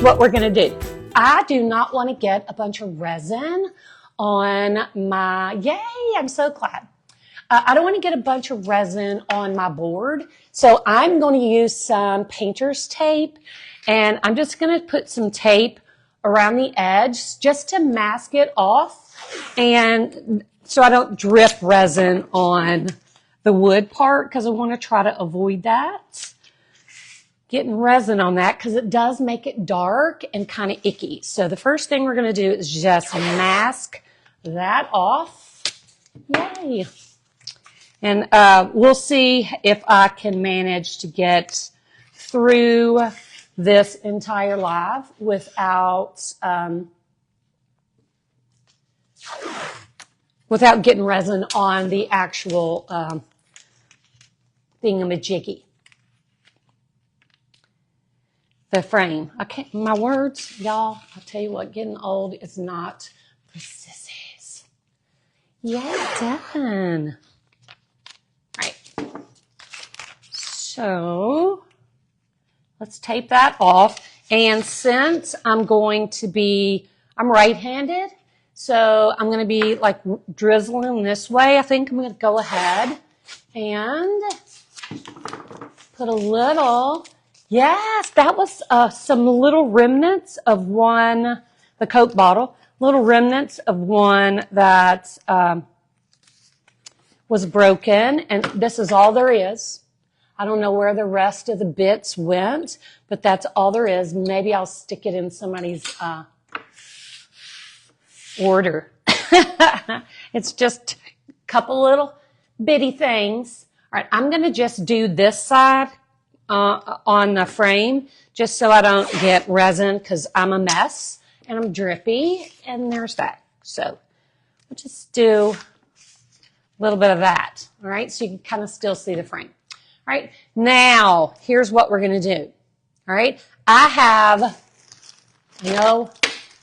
what we're going to do. I do not want to get a bunch of resin on my, yay, I'm so glad. I don't want to get a bunch of resin on my board. So I'm going to use some painter's tape, and I'm just going to put some tape around the edge just to mask it off, and so I don't drip resin on the wood part, because I want to try to avoid that. Getting resin on that, because it does make it dark and kind of icky. So the first thing we're going to do is just mask that off. Yay. And we'll see if I can manage to get through this entire live without getting resin on the actual thingamajiggy. The frame. I can't, my words, y'all, I'll tell you what, getting old is not for sissies. Yeah, done. Right. So let's tape that off. And since I'm right-handed, so I'm going to be like drizzling this way, I think I'm going to go ahead and put a little. Yes, that was some little remnants of one, the Coke bottle, little remnants of one that was broken, and this is all there is. I don't know where the rest of the bits went, but that's all there is. Maybe I'll stick it in somebody's order. It's just a couple little bitty things. All right, I'm going to just do this side on the frame, just so I don't get resin, because I'm a mess and I'm drippy, and there's that. So we'll just do a little bit of that. All right, so you can kind of still see the frame. All right, now here's what we're going to do. All right, I have,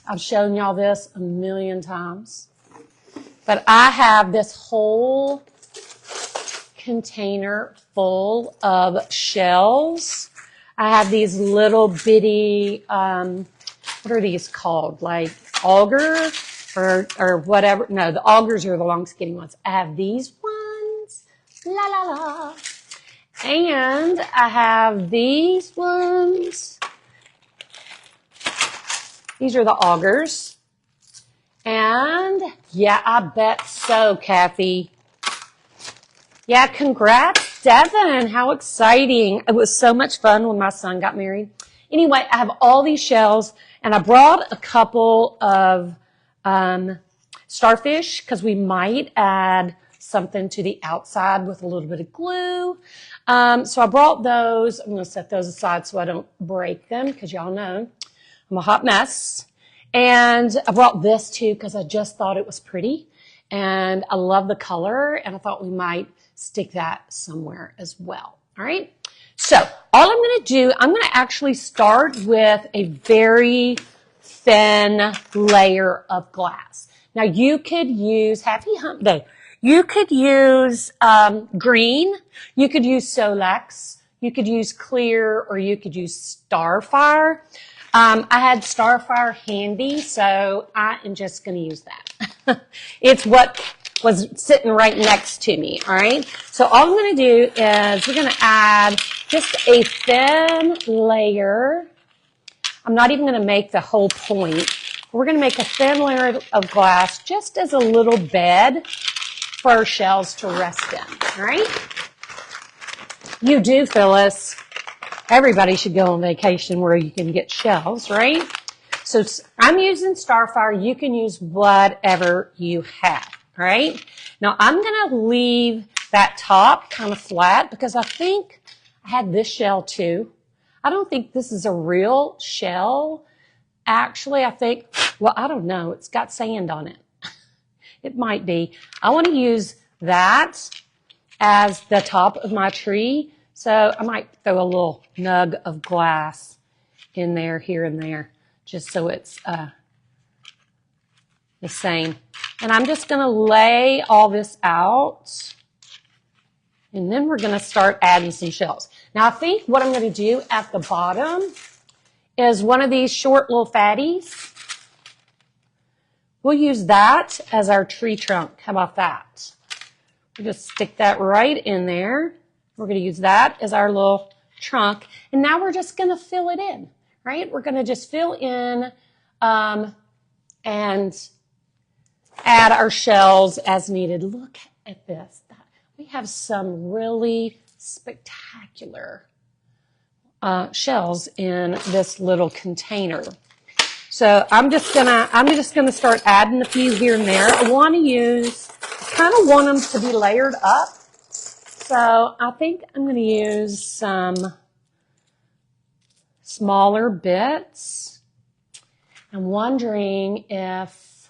I've shown y'all this a million times, but I have this whole container full of shells. I have these little bitty, what are these called? Like auger or whatever. No, the augers are the long skinny ones. I have these ones. La la la. And I have these ones. These are the augers. And yeah, I bet so, Kathy. Yeah, congrats, Devin. How exciting. It was so much fun when my son got married. Anyway, I have all these shells, and I brought a couple of starfish, because we might add something to the outside with a little bit of glue. So I brought those. I'm going to set those aside so I don't break them, because y'all know I'm a hot mess. And I brought this too, because I just thought it was pretty, and I love the color, and I thought we might stick that somewhere as well. All right. So all I'm going to do, I'm going to actually start with a very thin layer of glass. Now you could use, happy hump day. You could use green. You could use Solex. You could use clear, or you could use starfire. I had starfire handy, so I am just going to use that. It's what was sitting right next to me, all right? So all I'm going to do is we're going to add just a thin layer. I'm not even going to make the whole point. We're going to make a thin layer of glass just as a little bed for our shells to rest in, all right? You do, Phyllis. Everybody should go on vacation where you can get shells, right? So I'm using starfire. You can use whatever you have. All right. Now I'm going to leave that top kind of flat, because I think I had this shell too. I don't think this is a real shell. Actually, I think, well, I don't know. It's got sand on it. It might be. I want to use that as the top of my tree. So I might throw a little nug of glass in there, here and there, just so it's the same. And I'm just going to lay all this out, and then we're going to start adding some shells. Now I think what I'm going to do at the bottom is one of these short little fatties. We'll use that as our tree trunk. How about that? We'll just stick that right in there. We're going to use that as our little trunk. And now we're just going to fill it in, right? We're going to just fill in and add our shells as needed. Look at this. We have some really spectacular shells in this little container. So I'm just gonna start adding a few here and there. I want to kind of want them to be layered up. So I think I'm going to use some smaller bits. I'm wondering if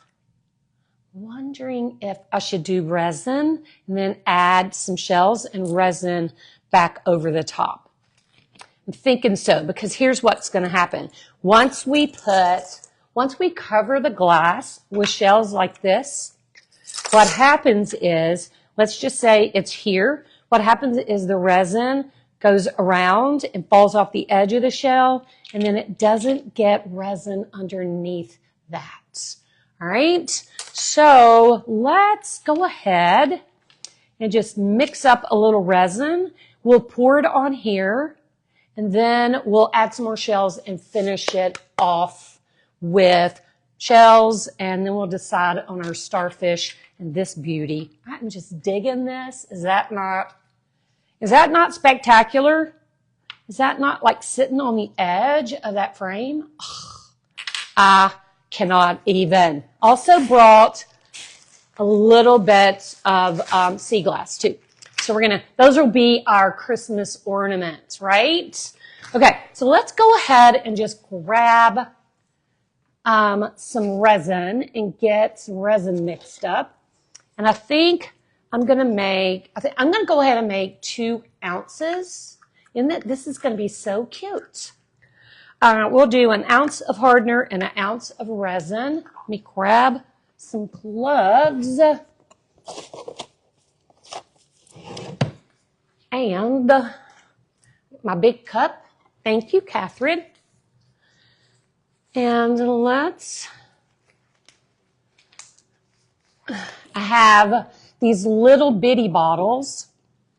I should do resin and then add some shells and resin back over the top. I'm thinking so, because here's what's going to happen. Once we cover the glass with shells like this, what happens is, let's just say it's here. What happens is the resin goes around and falls off the edge of the shell, and then it doesn't get resin underneath that. All right, so let's go ahead and just mix up a little resin. We'll pour it on here, and then we'll add some more shells and finish it off with shells, and then we'll decide on our starfish and this beauty. I'm just digging this. Is that not spectacular? Is that not like sitting on the edge of that frame? Oh, I cannot even. Also brought a little bit of sea glass too. So those will be our Christmas ornaments, right? Okay, so let's go ahead and just grab some resin and get some resin mixed up. And I think I'm going to go ahead and make 2 ounces. This is going to be so cute. We'll do 1 ounce of hardener and 1 ounce of resin. Let me grab some gloves. And my big cup. Thank you, Catherine. And I have these little bitty bottles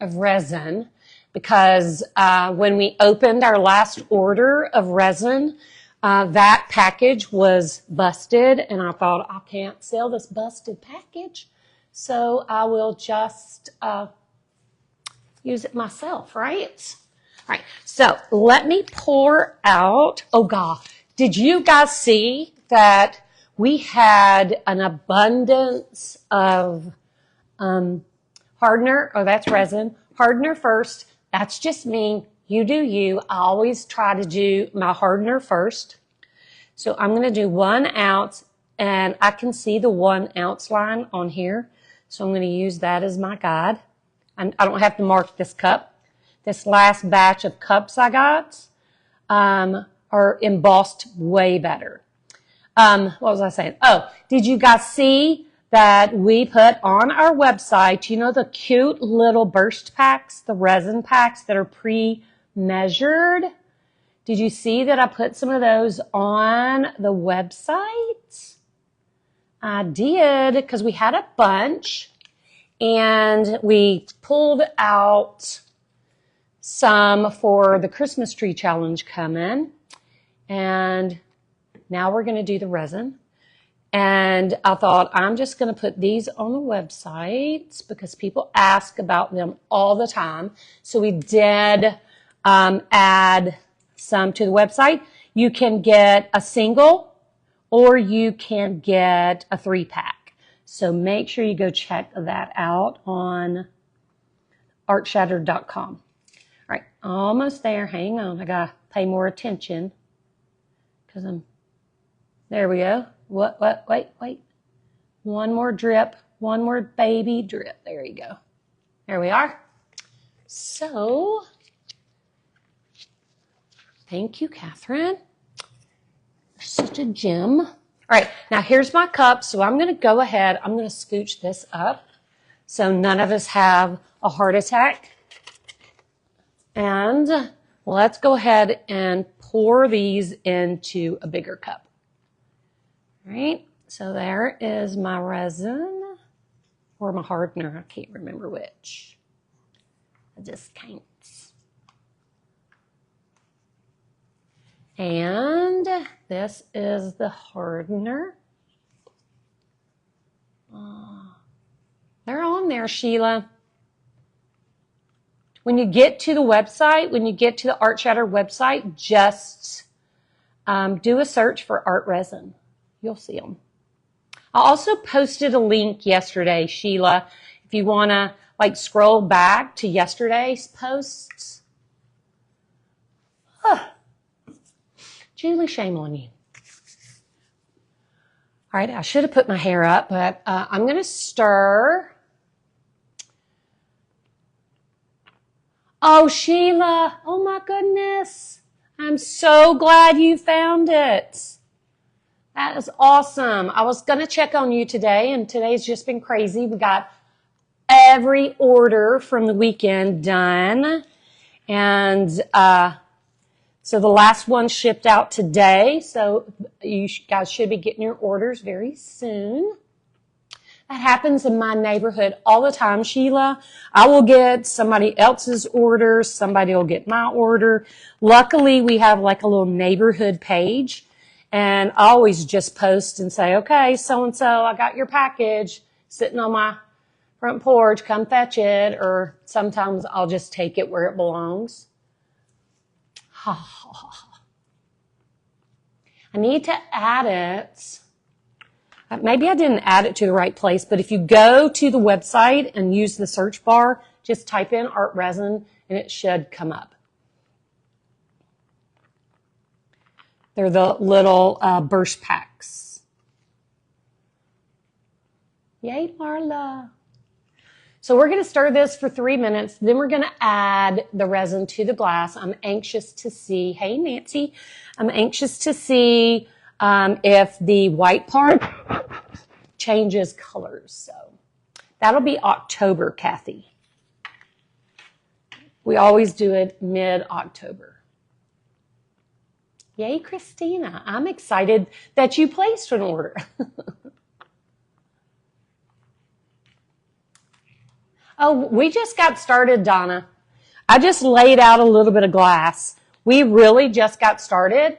of resin because when we opened our last order of resin, that package was busted, and I thought, I can't sell this busted package, so I will just use it myself, right? All right, so let me pour out. Oh, God, did you guys see that we had an abundance of hardener? Oh, that's resin. Hardener first. That's just me. You do you. I always try to do my hardener first. So I'm going to do 1 ounce, and I can see the 1 ounce line on here. So I'm going to use that as my guide. I don't have to mark this cup. This last batch of cups I got are embossed way better. What was I saying? Oh, did you guys see that we put on our website, you know, the cute little burst packs, the resin packs that are pre-measured? Did you see that I put some of those on the website? I did, because we had a bunch, and we pulled out some for the Christmas tree challenge coming, and now we're going to do the resin. And I thought, I'm just going to put these on the website because people ask about them all the time. So we did add some to the website. You can get a single, or you can get a 3-pack. So make sure you go check that out on artshattered.com. All right, almost there. Hang on. I got to pay more attention because there we go. Wait. One more drip. One more baby drip. There you go. There we are. So, thank you, Catherine. You're such a gem. All right, now here's my cup. So I'm going to go ahead. I'm going to scooch this up so none of us have a heart attack. And Let's go ahead and pour these into a bigger cup. All right, so there is my resin or my hardener. I can't remember which. I just can't. And this is the hardener. Oh, they're on there, Sheila. When you get to the website, when you get to the Art Shatter website, just do a search for art resin. You'll see them. I also posted a link yesterday, Sheila, if you want to like scroll back to yesterday's posts. Julie, shame on you. All right, I should have put my hair up, but I'm going to stir. Oh, Sheila, oh my goodness. I'm so glad you found it. That is awesome. I was going to check on you today, and today's just been crazy. We got every order from the weekend done, and so the last one shipped out today, so you guys should be getting your orders very soon. That happens in my neighborhood all the time, Sheila. I will get somebody else's order. Somebody will get my order. Luckily, we have like a little neighborhood page, and I always just post and say, okay, so-and-so, I got your package sitting on my front porch. Come fetch it. Or sometimes I'll just take it where it belongs. I need to add it. Maybe I didn't add it to the right place, but if you go to the website and use the search bar, just type in art resin and it should come up. They're the little burst packs. Yay, Marla. So we're going to stir this for 3 minutes. Then we're going to add the resin to the glass. I'm anxious to see, hey, Nancy, I'm anxious to see if the white part changes colors. So that'll be October, Kathy. We always do it mid-October. Yay, Christina. I'm excited that you placed an order. Oh, we just got started, Donna. I just laid out a little bit of glass. We really just got started.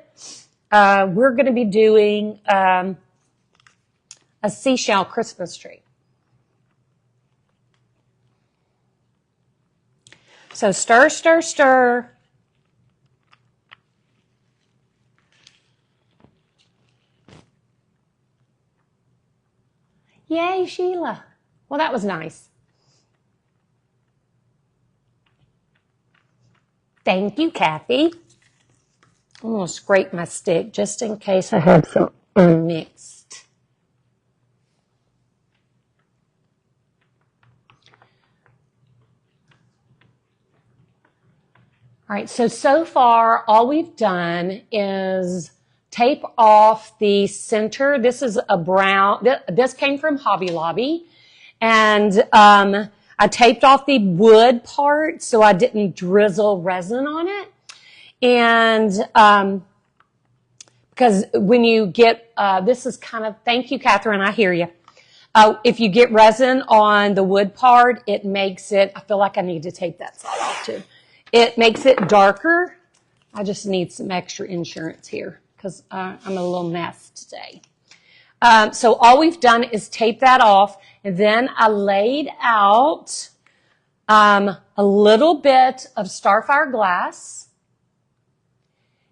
We're going to be doing a Seashell Christmas Tree. So stir, stir, stir. Yay, Sheila. Well, that was nice. Thank you, Kathy. I'm going to scrape my stick just in case I have some unmixed. All right, so far all we've done is tape off the center. This is a brown, this came from Hobby Lobby. And I taped off the wood part so I didn't drizzle resin on it. And because when you get, this is kind of, thank you, Catherine, I hear you. If you get resin on the wood part, it makes it, I feel like I need to take that side off too. It makes it darker. I just need some extra insurance here because I'm a little mess today. So all we've done is tape that off, and then I laid out a little bit of starfire glass,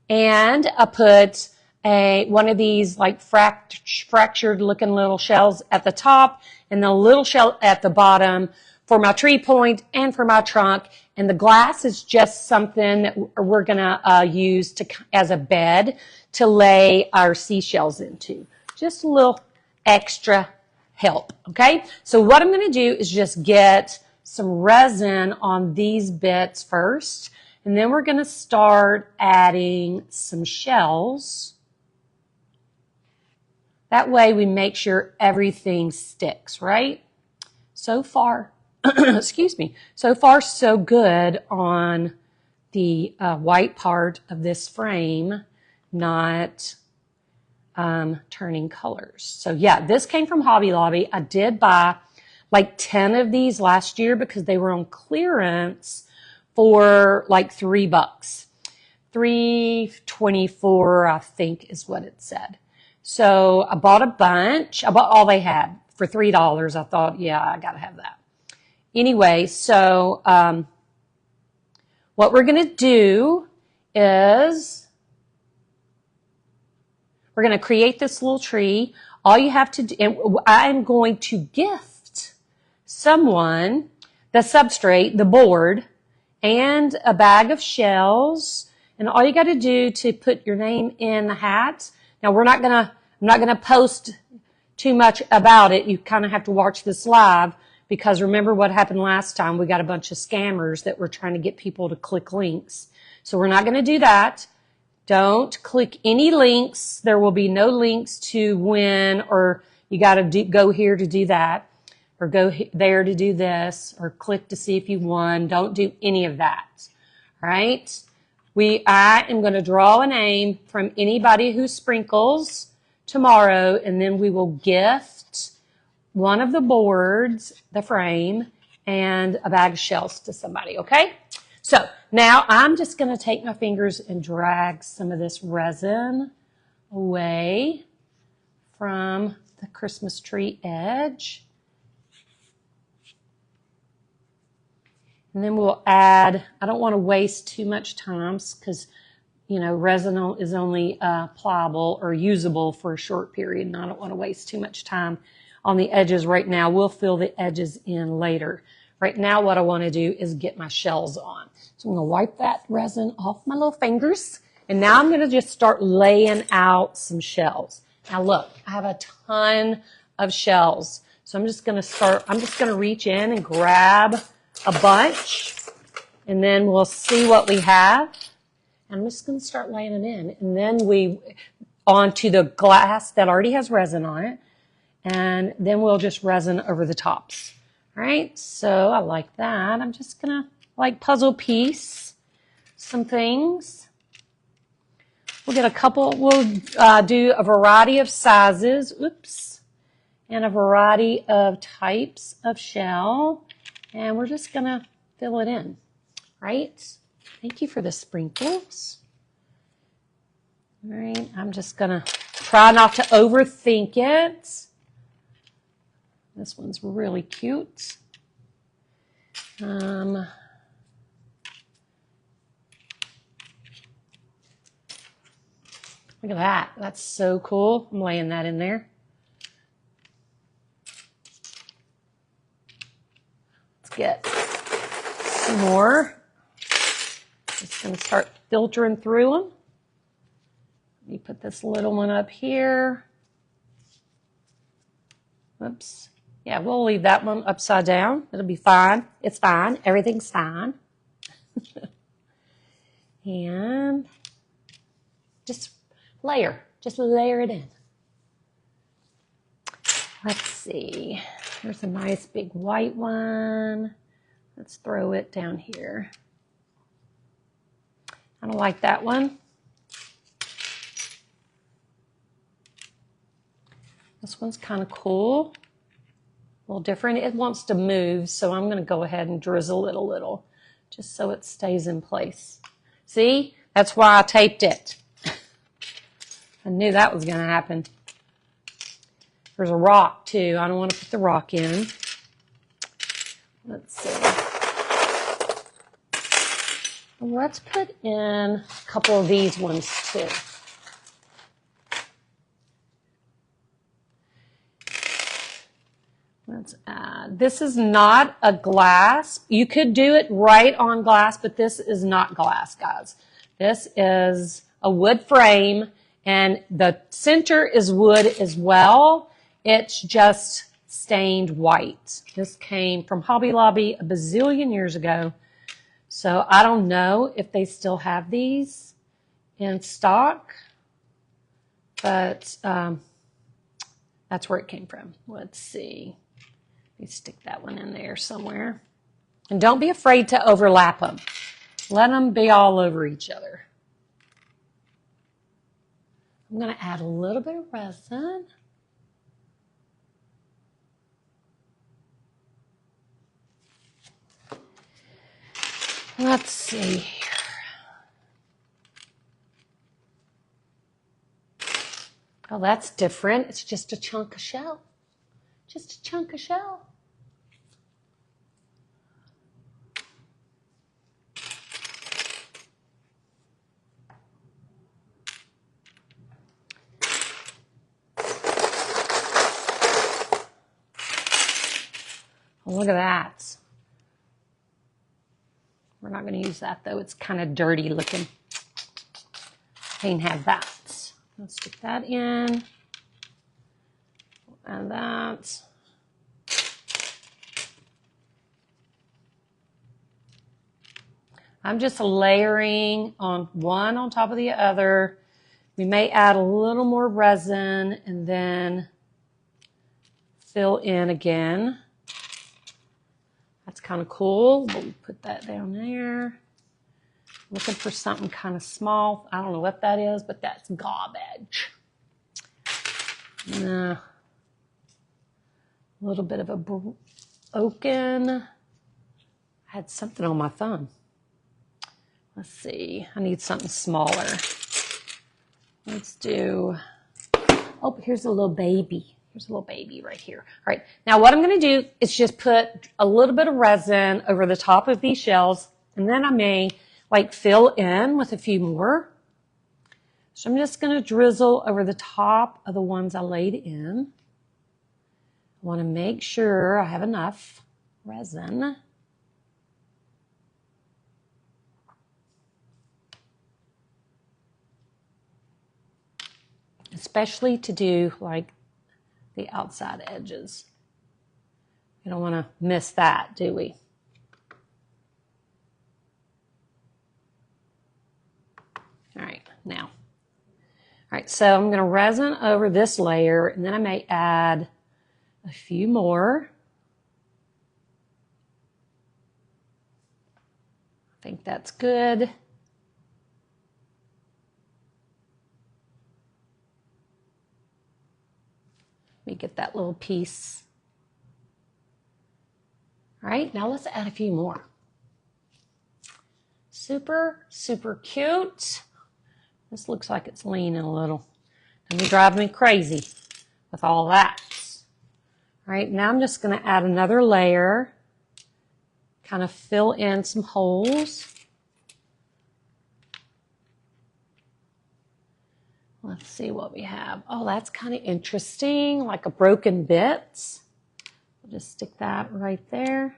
and I put one of these like fractured looking little shells at the top and the little shell at the bottom for my tree point and for my trunk. And the glass is just something that we're going to use as a bed to lay our seashells into. Just a little extra help, okay? So what I'm going to do is just get some resin on these bits first, and then we're going to start adding some shells. That way we make sure everything sticks, right? So far, excuse me, so far so good on the white part of this frame not turning colors. So yeah, this came from Hobby Lobby. I did buy like 10 of these last year because they were on clearance for like $3. $3.24, I think is what it said. So I bought a bunch. I bought all they had for $3. I thought, yeah, I got to have that. Anyway, so what we're going to do is we're going to create this little tree. All you have to do, and I'm going to gift someone the substrate, the board, and a bag of shells. And all you got to do to put your name in the hat. Now I'm not gonna post too much about it. You kind of have to watch this live because remember what happened last time. We got a bunch of scammers that were trying to get people to click links. So we're not going to do that. Don't click any links. There will be no links to win, or you got to go here to do that, or go there to do this, or click to see if you won. Don't do any of that. All right. I am going to draw a name from anybody who sprinkles tomorrow, and then we will gift one of the boards, the frame, and a bag of shells to somebody, okay? So now I'm just going to take my fingers and drag some of this resin away from the Christmas tree edge. And then we'll add, I don't want to waste too much time because, you know, resin is only pliable or usable for a short period, and I don't want to waste too much time on the edges right now. We'll fill the edges in later. Right now what I want to do is get my shells on. So I'm going to wipe that resin off my little fingers, and now I'm going to just start laying out some shells. Now look, I have a ton of shells. So I'm just going to reach in and grab a bunch, and then we'll see what we have. I'm just going to start laying it in, and then onto the glass that already has resin on it, and then we'll just resin over the tops. All right, so I like that. I'm just going to like puzzle piece some things. We'll get a couple, we'll do a variety of sizes, and a variety of types of shell. And we're just going to fill it in, right? Thank you for the sprinkles. All right, I'm just going to try not to overthink it. This one's really cute. Look at that. That's so cool. I'm laying that in there. Get some more. Just going to start filtering through them. Let me put this little one up here. Oops. Yeah, we'll leave that one upside down. It'll be fine. It's fine. Everything's fine. And just layer it in. Let's see. There's a nice big white one. Let's throw it down here. I don't like that one. This one's kind of cool. A little different. It wants to move, so I'm going to go ahead and drizzle it a little just so it stays in place. See? That's why I taped it. I knew that was going to happen. There's a rock, too. I don't want to put the rock in. Let's see. Let's put in a couple of these ones, too. Let's add. This is not a glass. You could do it right on glass, but this is not glass, guys. This is a wood frame, and the center is wood as well. It's just stained white. This came from Hobby Lobby a bazillion years ago. So I don't know if they still have these in stock, but that's where it came from. Let's see. Let me stick that one in there somewhere. And don't be afraid to overlap them. Let them be all over each other. I'm going to add a little bit of resin. Let's see here. Oh, that's different. It's just a chunk of shell. Just a chunk of shell. Oh, look at that. We're not going to use that, though. It's kind of dirty looking. Can't have that. Let's stick that in. And that. I'm just layering on one on top of the other. We may add a little more resin and then fill in again. That's kind of cool. We'll put that down there. Looking for something kind of small. I don't know what that is, but that's garbage. A little bit of a broken. I had something on my thumb. Let's see. I need something smaller. Let's do. Oh, here's a little baby. Here's a little baby right here. All right. Now what I'm going to do is just put a little bit of resin over the top of these shells, and then I may fill in with a few more. So I'm just going to drizzle over the top of the ones I laid in. I want to make sure I have enough resin. Especially to do the outside edges. We don't want to miss that, do we? All right, now. All right, so I'm going to resin over this layer, and then I may add a few more. I think that's good. Let me get that little piece. All right, now let's add a few more. Super, super cute. This looks like it's leaning a little. Don't be driving me crazy with all that. All right, now I'm just going to add another layer. Kind of fill in some holes. Let's see what we have. Oh, that's kind of interesting, like a broken bit. We'll just stick that right there.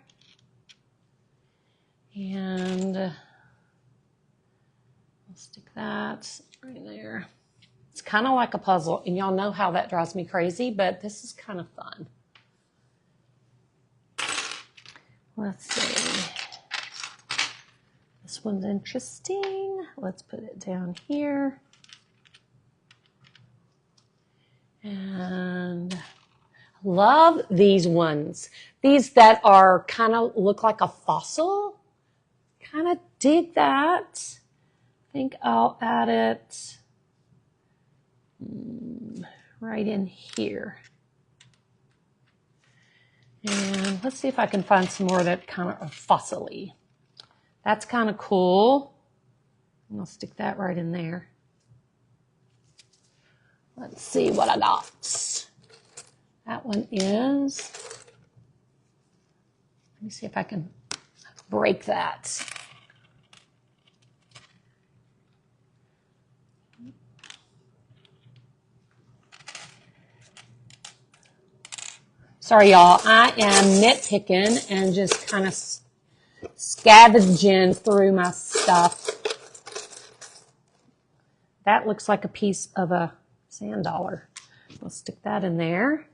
And we'll stick that right there. It's kind of like a puzzle, and y'all know how that drives me crazy, but this is kind of fun. Let's see. This one's interesting. Let's put it down here. And love these ones. These that are kind of look like a fossil. Kind of dig that. I think I'll add it right in here. And let's see if I can find some more that kind of are fossil-y. That's kind of cool. And I'll stick that right in there. Let's see what I got. That one is, let me see if I can break that. Sorry, y'all. I am nitpicking and just kind of scavenging through my stuff. That looks like a piece of a sand dollar. We'll stick that in there.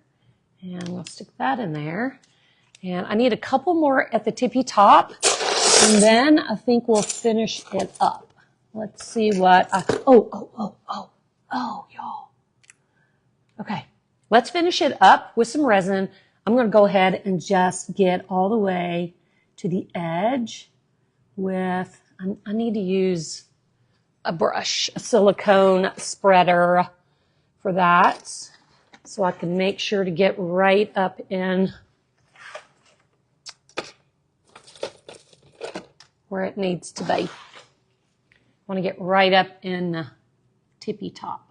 And we'll stick that in there. And I need a couple more at the tippy top. And then I think we'll finish it up. Let's see what y'all. Okay. Let's finish it up with some resin. I'm going to go ahead and just get all the way to the edge with I need to use a brush, a silicone spreader for that, so I can make sure to get right up in where it needs to be. I want to get right up in the tippy top.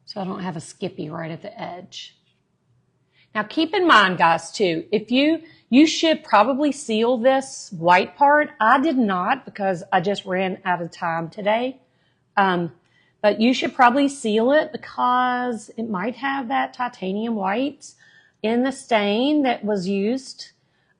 So I don't have a skippy right at the edge. Now keep in mind, guys, too, if you should probably seal this white part. I did not because I just ran out of time today. But you should probably seal it because it might have that titanium white in the stain that was used.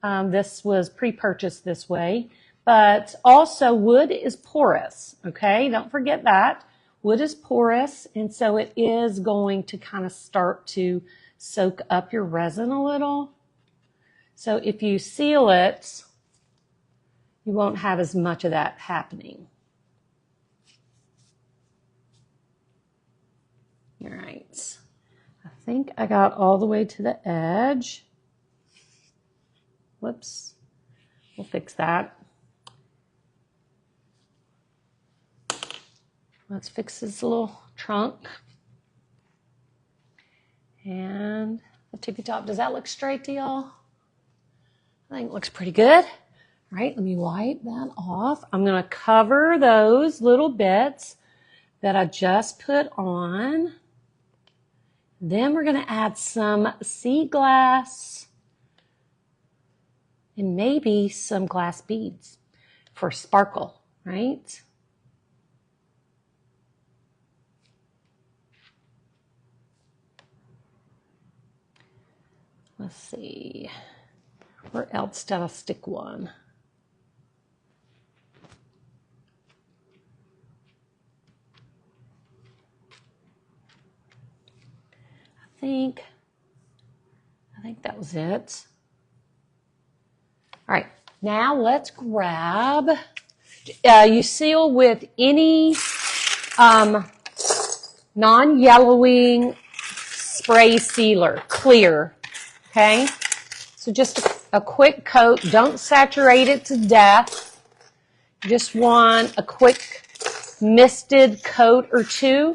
This was pre-purchased this way. But also wood is porous, okay? Don't forget that. Wood is porous, and so it is going to kind of start to soak up your resin a little. So if you seal it, you won't have as much of that happening. All right. I think I got all the way to the edge. Whoops. We'll fix that. Let's fix this little trunk. And the tippy top. Does that look straight to y'all? I think it looks pretty good. All right, let me wipe that off. I'm going to cover those little bits that I just put on. Then we're going to add some sea glass and maybe some glass beads for sparkle, right? Let's see. Where else did I stick one? I think that was it. All right, now let's grab, you seal with any non-yellowing spray sealer, clear, okay? So just a quick coat. Don't saturate it to death. Just want a quick misted coat or two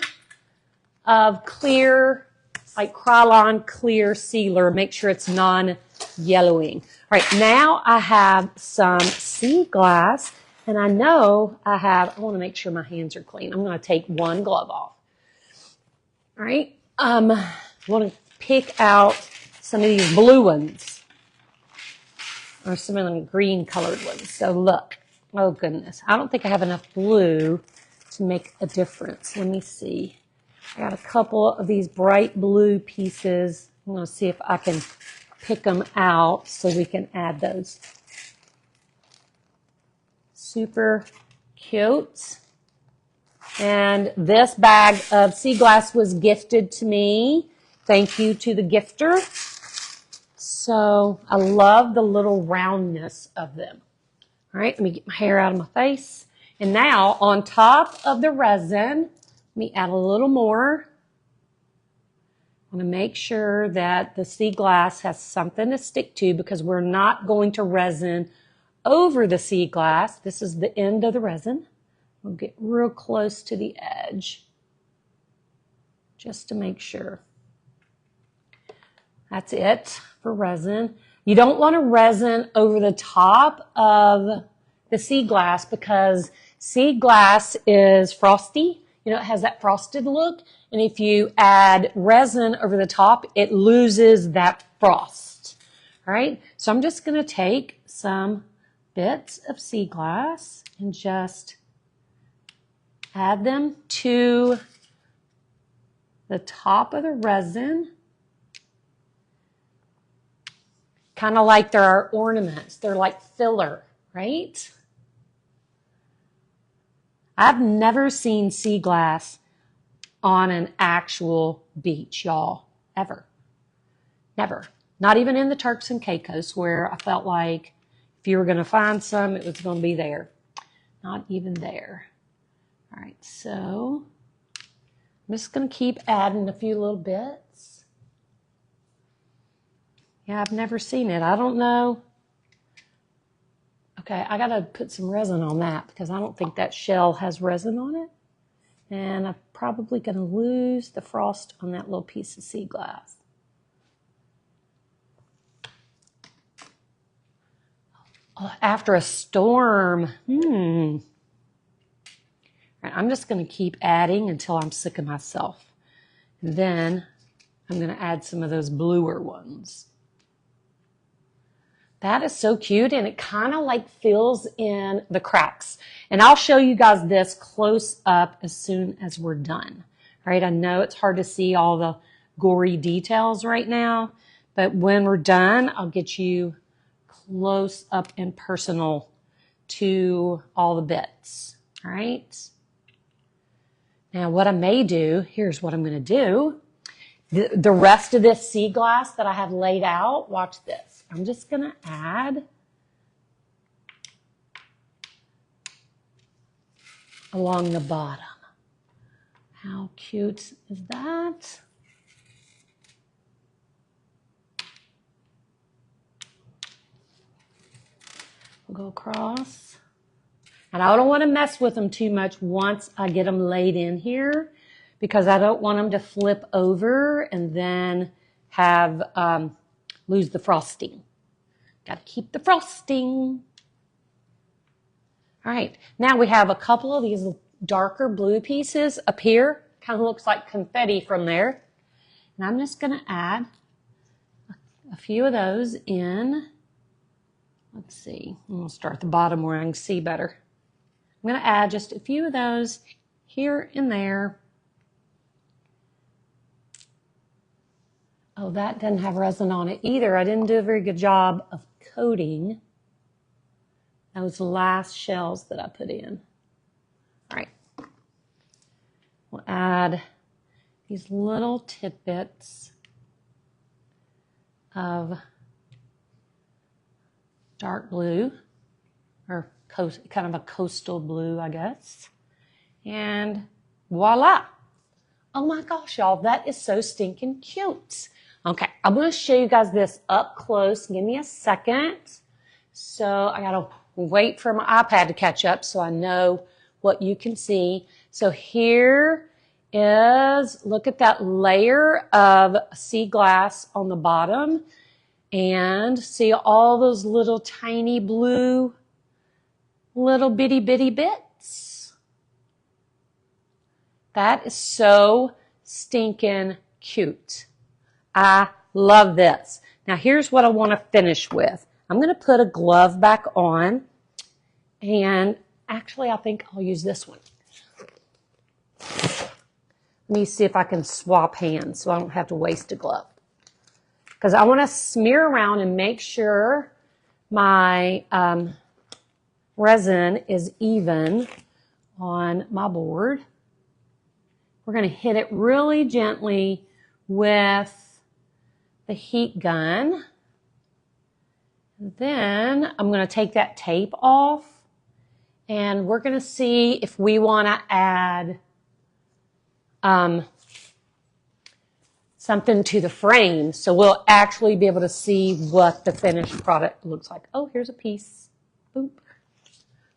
of clear, like Krylon clear sealer. Make sure it's non-yellowing. All right, now I have some sea glass, and I know I want to make sure my hands are clean. I'm going to take one glove off. All right, I want to pick out some of these blue ones or some of them green colored ones. So look, oh goodness, I don't think I have enough blue to make a difference. Let me see. I got a couple of these bright blue pieces. I'm going to see if I can pick them out so we can add those. Super cute. And this bag of sea glass was gifted to me. Thank you to the gifter. So I love the little roundness of them. All right, let me get my hair out of my face. And now on top of the resin, let me add a little more. I want to make sure that the sea glass has something to stick to because we're not going to resin over the sea glass. This is the end of the resin. We'll get real close to the edge just to make sure. That's it for resin. You don't want to resin over the top of the sea glass because sea glass is frosty. You know, it has that frosted look. And if you add resin over the top, it loses that frost. All right. So I'm just going to take some bits of sea glass and just add them to the top of the resin. Kind of like there are ornaments. They're like filler, right? I've never seen sea glass on an actual beach, y'all, ever. Never. Not even in the Turks and Caicos where I felt like if you were going to find some, it was going to be there. Not even there. All right, so I'm just going to keep adding a few little bits. Yeah, I've never seen it. I don't know. Okay, I gotta put some resin on that because I don't think that shell has resin on it. And I'm probably gonna lose the frost on that little piece of sea glass. Oh, after a storm. All right, I'm just gonna keep adding until I'm sick of myself. And then I'm gonna add some of those bluer ones. That is so cute, and it kind of like fills in the cracks. And I'll show you guys this close up as soon as we're done. All right, I know it's hard to see all the gory details right now, but when we're done, I'll get you close up and personal to all the bits. All right. Now, what I may do, here's what I'm going to do. The rest of this sea glass that I have laid out, watch this. I'm just going to add along the bottom. How cute is that? We'll go across. And I don't want to mess with them too much once I get them laid in here because I don't want them to flip over and then have lose the frosting. Got to keep the frosting. All right, now we have a couple of these darker blue pieces up here. Kind of looks like confetti from there. And I'm just going to add a few of those in. Let's see. I'm going to start at the bottom where I can see better. I'm going to add just a few of those here and there. Oh, that doesn't have resin on it either. I didn't do a very good job of coating those last shells that I put in. All right. We'll add these little tidbits of dark blue, or kind of a coastal blue, I guess. And voila. Oh my gosh, y'all, that is so stinking cute. Okay, I'm going to show you guys this up close. Give me a second. So I got to wait for my iPad to catch up so I know what you can see. So here is, look at that layer of sea glass on the bottom. And see all those little tiny blue, little bitty bits. That is so stinking cute. I love this. Now here's what I want to finish with. I'm going to put a glove back on, and actually I think I'll use this one. Let me see if I can swap hands so I don't have to waste a glove. Because I want to smear around and make sure my resin is even on my board. We're going to hit it really gently with the heat gun. Then I'm going to take that tape off, and we're going to see if we want to add something to the frame, so we'll actually be able to see what the finished product looks like. Oh, here's a piece. Boop.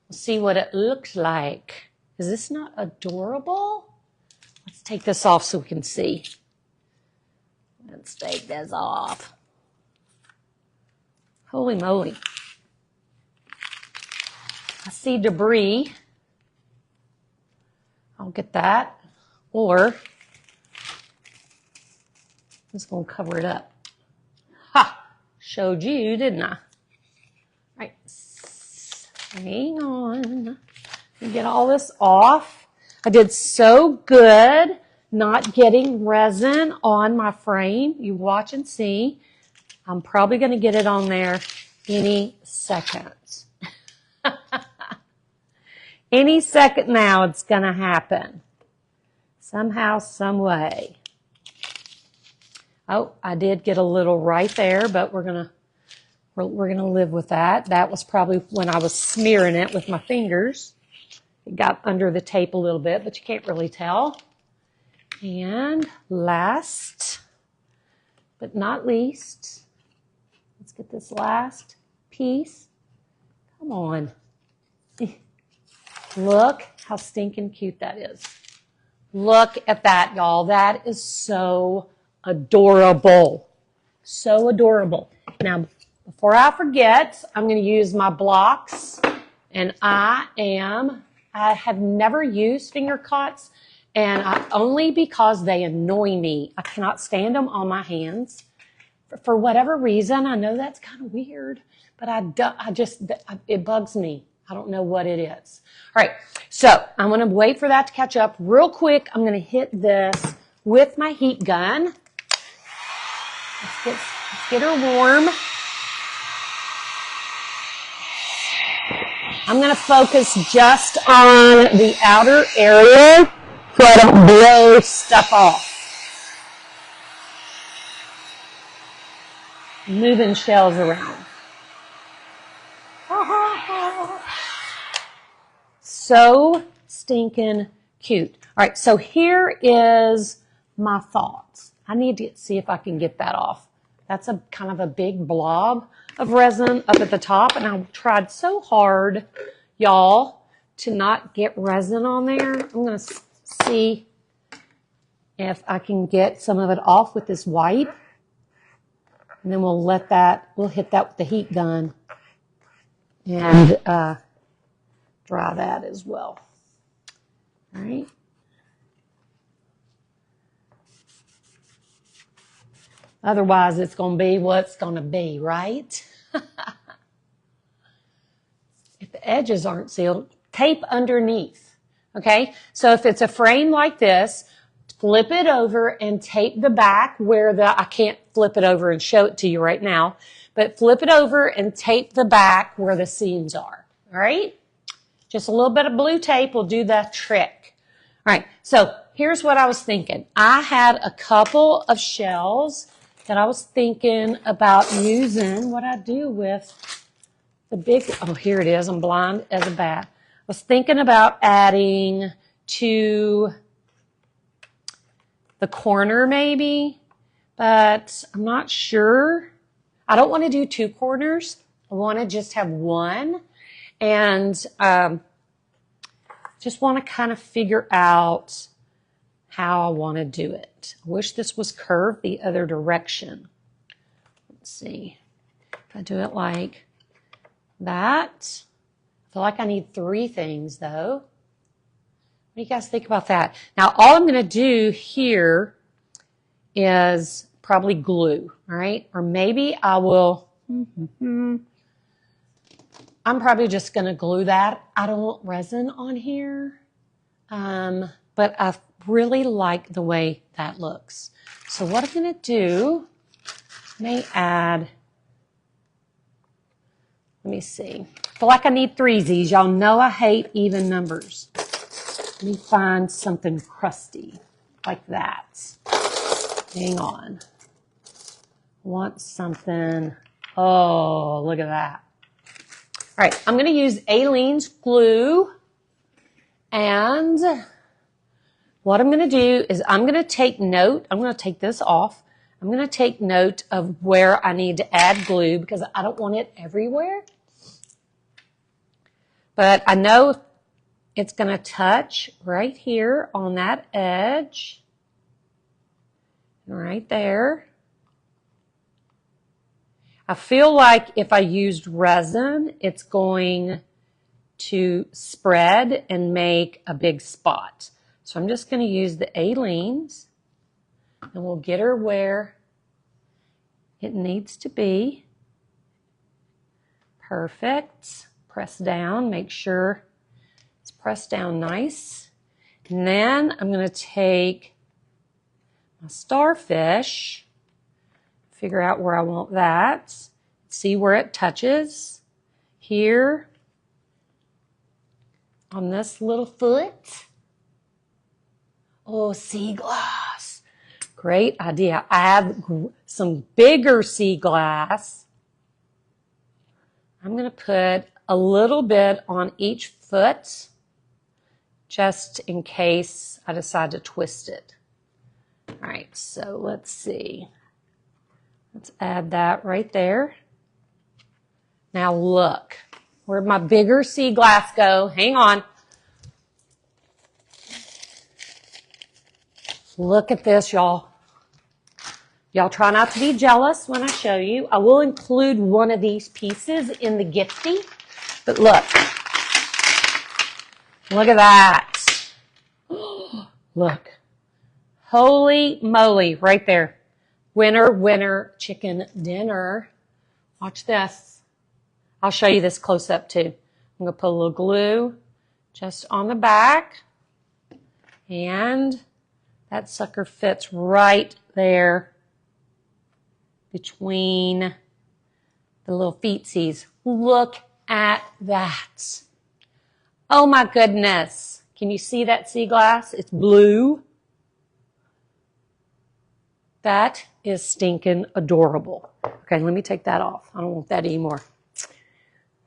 We'll see what it looks like. Is this not adorable? Let's take this off so we can see. Let's take this off. Holy moly. I see debris. I'll get that. Or I'm just going to cover it up. Ha! Showed you, didn't I? All right. Hang on. Let me get all this off. I did so good not getting resin on my frame. You watch and see. I'm probably going to get it on there any second. Any second now it's going to happen. Somehow, some way. Oh, I did get a little right there, but we're gonna live with that. That was probably when I was smearing it with my fingers. It got under the tape a little bit, but you can't really tell. And last but not least, get this last piece. Come on. Look how stinking cute that is. Look at that, y'all. That is so adorable. So adorable. Now, before I forget, I'm going to use my blocks. And I have never used finger cuts, and only because they annoy me. I cannot stand them on my hands. For whatever reason, I know that's kind of weird, but it bugs me. I don't know what it is. All right, so I'm going to wait for that to catch up real quick. I'm going to hit this with my heat gun. Let's get her warm. I'm going to focus just on the outer area so I don't blow stuff off. Moving shells around. So stinking cute. All right, so here is my thoughts. I need to see if I can get that off. That's a kind of a big blob of resin up at the top, and I tried so hard, y'all, to not get resin on there. I'm going to see if I can get some of it off with this wipe, and then we'll hit that with the heat gun and dry that as well. All right. Otherwise, it's going to be what's going to be, right? If the edges aren't sealed, tape underneath, okay? So if it's a frame like this, flip it over and tape the back where I can't flip it over and show it to you right now, but flip it over and tape the back where the seams are, all right? Just a little bit of blue tape will do the trick. All right, so here's what I was thinking. I had a couple of shells that I was thinking about using. What I do with the big, oh, here it is. I'm blind as a bat. I was thinking about adding to the corner maybe, but I'm not sure. I don't want to do two corners. I want to just have one, and just want to kind of figure out how I want to do it. I wish this was curved the other direction. Let's see. If I do it like that, I feel like I need three things though. What do you guys think about that? Now, all I'm going to do here is probably glue, all right? Or maybe I will, I'm probably just going to glue that. I don't want resin on here, but I really like the way that looks. So what I'm going to do, may add, let me see. I feel like I need threesies. Y'all know I hate even numbers. Let me find something crusty like that. Hang on. Want something, oh, look at that. All right, I'm going to use Aleene's glue, and what I'm going to do is I'm going to take note. I'm going to take this off. I'm going to take note of where I need to add glue because I don't want it everywhere. But I know it's going to touch right here on that edge, right there. I feel like if I used resin, it's going to spread and make a big spot. So I'm just going to use the Aleene's, and we'll get her where it needs to be. Perfect. Press down, make sure it's pressed down nice. And then I'm going to take my starfish, figure out where I want that, see where it touches. Here on this little foot. Oh, sea glass. Great idea. I have some bigger sea glass. I'm going to put a little bit on each foot just in case I decide to twist it. All right, so let's see. Let's add that right there. Now look, where'd my bigger sea glass go? Hang on. Look at this, y'all. Y'all try not to be jealous when I show you. I will include one of these pieces in the gifty. But look. Look at that. Look. Holy moly, right there. Winner, winner, chicken dinner. Watch this. I'll show you this close up too. I'm going to put a little glue just on the back. And that sucker fits right there between the little feetsies. Look at that. Oh my goodness. Can you see that sea glass? It's blue. That is stinking adorable. Okay, let me take that off. I don't want that anymore.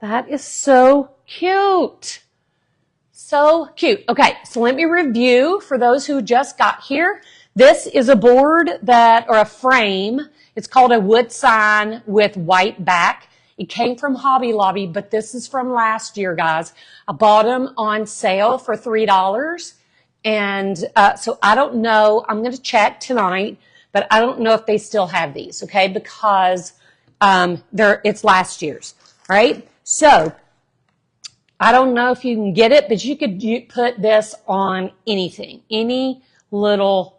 That is so cute. So cute. Okay, so let me review for those who just got here. This is a board or a frame. It's called a wood sign with white back. It came from Hobby Lobby, but this is from last year, guys. I bought them on sale for $3. And so I don't know. I'm going to check tonight, but I don't know if they still have these, okay? Because it's last year's, right? So I don't know if you can get it, but you could put this on anything, any little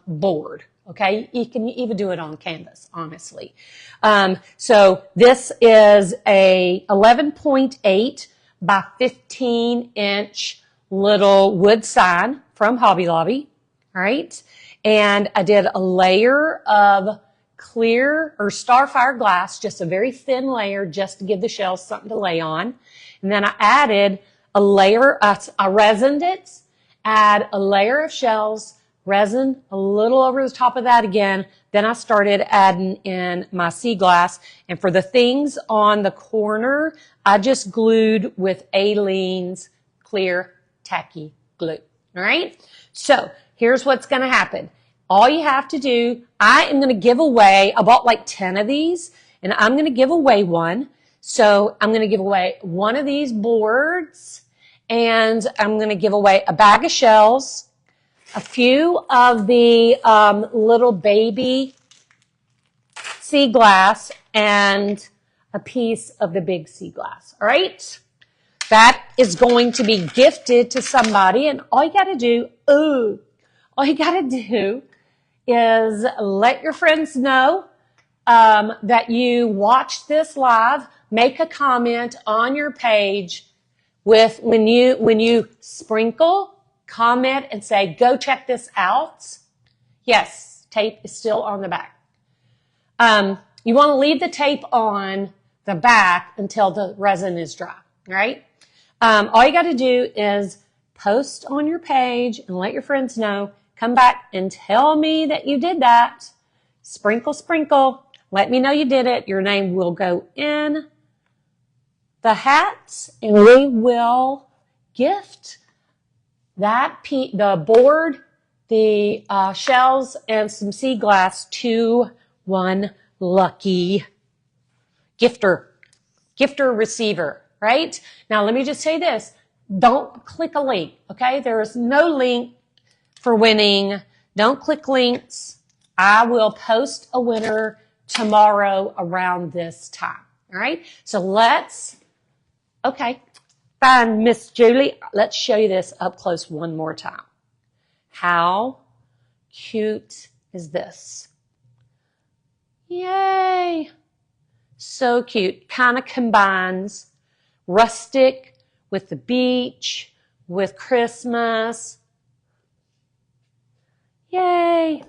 board, okay? You can even do it on canvas, honestly. So this is a 11.8 by 15-inch little wood sign from Hobby Lobby, all right? And I did a layer of clear or starfire glass, just a very thin layer just to give the shells something to lay on. And then I added a layer, I resined it, add a layer of shells, resin a little over the top of that again. Then I started adding in my sea glass. And for the things on the corner, I just glued with Aleene's clear tacky glue. All right? So here's what's going to happen. All you have to do, I am going to give away, I bought like 10 of these, and I'm going to give away one. So I'm going to give away one of these boards, and I'm going to give away a bag of shells, a few of the little baby sea glass, and a piece of the big sea glass. All right? That is going to be gifted to somebody, and all you got to do, is let your friends know that you watched this live. Make a comment on your page with when you sprinkle, comment and say, go check this out. Yes, tape is still on the back. You want to leave the tape on the back until the resin is dry, right? All you got to do is post on your page and let your friends know. Come back and tell me that you did that. Sprinkle, sprinkle. Let me know you did it. Your name will go in the hat, and we will gift the board, the shells, and some sea glass to one lucky gifter receiver, right? Now, let me just say this. Don't click a link, okay? There is no link for winning. Don't click links. I will post a winner tomorrow around this time, all right? So fine, Miss Julie, let's show you this up close one more time. How cute is this? Yay! So cute. Kind of combines rustic with the beach, with Christmas. Yay!